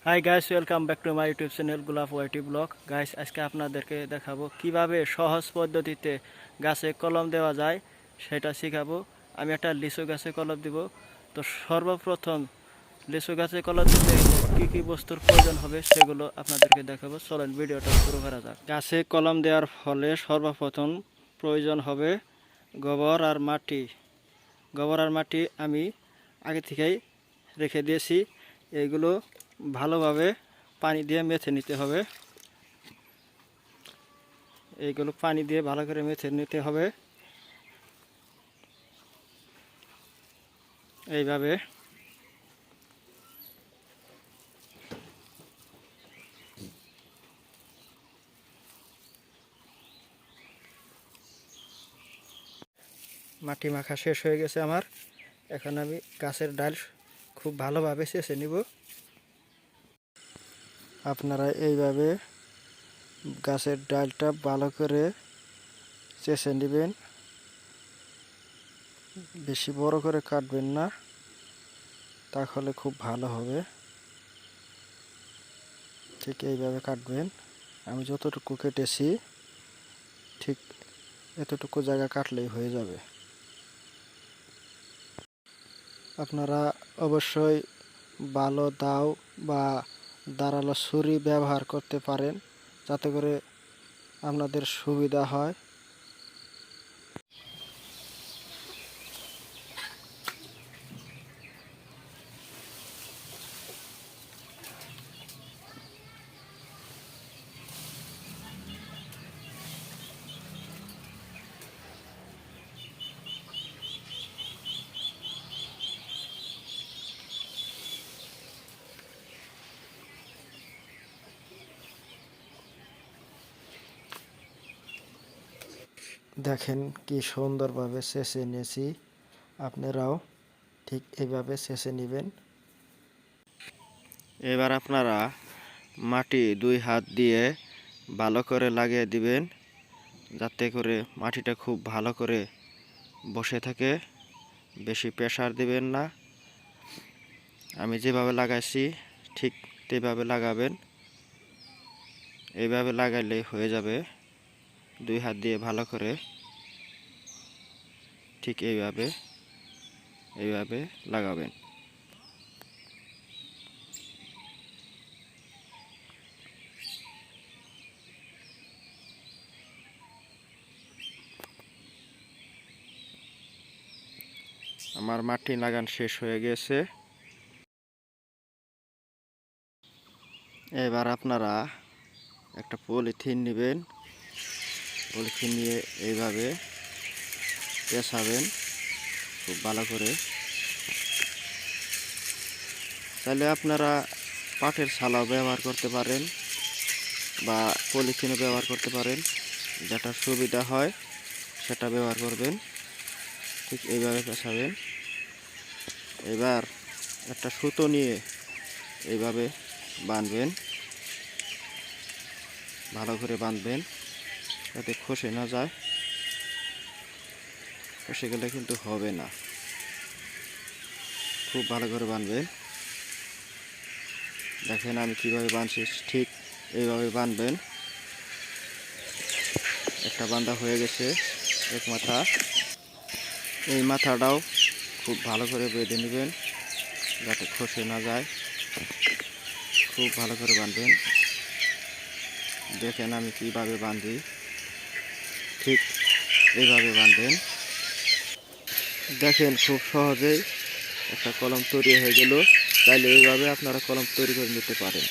Hi guys, welcome back to my YouTube channel গোলাপ ওয়াইটি blog. Guys, আজকে আপনাদেরকে দেখাবো কিভাবে সহজ পদ্ধতিতে গাছে কলম দেওয়া যায় সেটা শেখাবো। আমি একটা লিচু গাছে কলম দিব। তো সর্বপ্রথম লিচু গাছে কলম দিতে কী কী বস্তুর প্রয়োজন হবে সেগুলো আপনাদেরকে দেখাবো। চলেন ভিডিওটা শুরু করা যাক। গাছে কলম দেওয়ার ফলে সর্বপ্রথম প্রয়োজন হবে গোবর আর মাটি। গোবর আর মাটি আমি আগে থেকেই রেখে দিয়েছি। এইগুলো ভালোভাবে পানি দিয়ে মেখে নিতে হবে। এইগুলো পানি দিয়ে ভালো করে মেখে নিতে হবে এইভাবে। মাটি মাখা শেষ হয়ে গেছে আমার। এখন আমি গাছের ডাল খুব ভালোভাবে চেঁচে নিব। আপনারা এইভাবে গাছের ডালটা ভালো করে চেঁচে নেবেন। বেশি বড় করে কাটবেন না, তাহলে খুব ভালো হবে। ঠিক এইভাবে কাটবেন। আমি যতটুকু কেটেছি ঠিক এতটুকু জায়গা কাটলেই হয়ে যাবে। আপনারা অবশ্যই ভালো দাও বা ধারালো ছুরি ব্যবহার করতে পারেন, যাতে করে আপনাদের সুবিধা হয়। দেখেন কি সুন্দরভাবে ছেঁচে নিয়েছি। আপনারাও ঠিক এইভাবে ছেঁচে নেবেন। এবার আপনারা মাটি 2 হাত দিয়ে ভালো করে লাগিয়ে দিবেন, যাতে করে মাটিটা খুব ভালো করে বসে থাকে। বেশি প্রেসার দিবেন না। আমি যেভাবে লাগাইছি ঠিক তেভাবে লাগাবেন। এইভাবে লাগাইলেই হয়ে যাবে। 2 হাত দিয়ে ভালো করে ঠিক এইভাবে লাগাবেন। আমার মাটি লাগান শেষ হয়ে গেছে। এবার আপনারা একটা পলিথিন নেবেন। পলিথিন নিয়ে এইভাবে পেঁচাবেন খুব ভালো করে। তাহলে আপনারা পাটের ছালাও ব্যবহার করতে পারেন বা পলিথিনও ব্যবহার করতে পারেন, যেটা সুবিধা হয় সেটা ব্যবহার করবেন। ঠিক এইভাবে পেঁচাবেন। এবার একটা সুতো নিয়ে এইভাবে বাঁধবেন, ভালো করে বাঁধবেন যাতে খসে না যায়। খসে গেলে কিন্তু হবে না। খুব ভালো করে বাঁধবেন। দেখেন আমি কিভাবে বাঁধছি, ঠিক এইভাবে বাঁধবেন। একটা বাঁধা হয়ে গেছে এক মাথা। এই মাথাটাও খুব ভালো করে বেঁধে নেবেন, যাতে খসে না যায়। খুব ভালো করে বাঁধবেন। দেখেন আমি কিভাবে বাঁধি, ঠিক এইভাবে বাঁধবেন। দেখেন খুব সহজেই একটা কলম তৈরি হয়ে গেল। তাইলে এইভাবে আপনারা কলম তৈরি করে নিতে পারেন।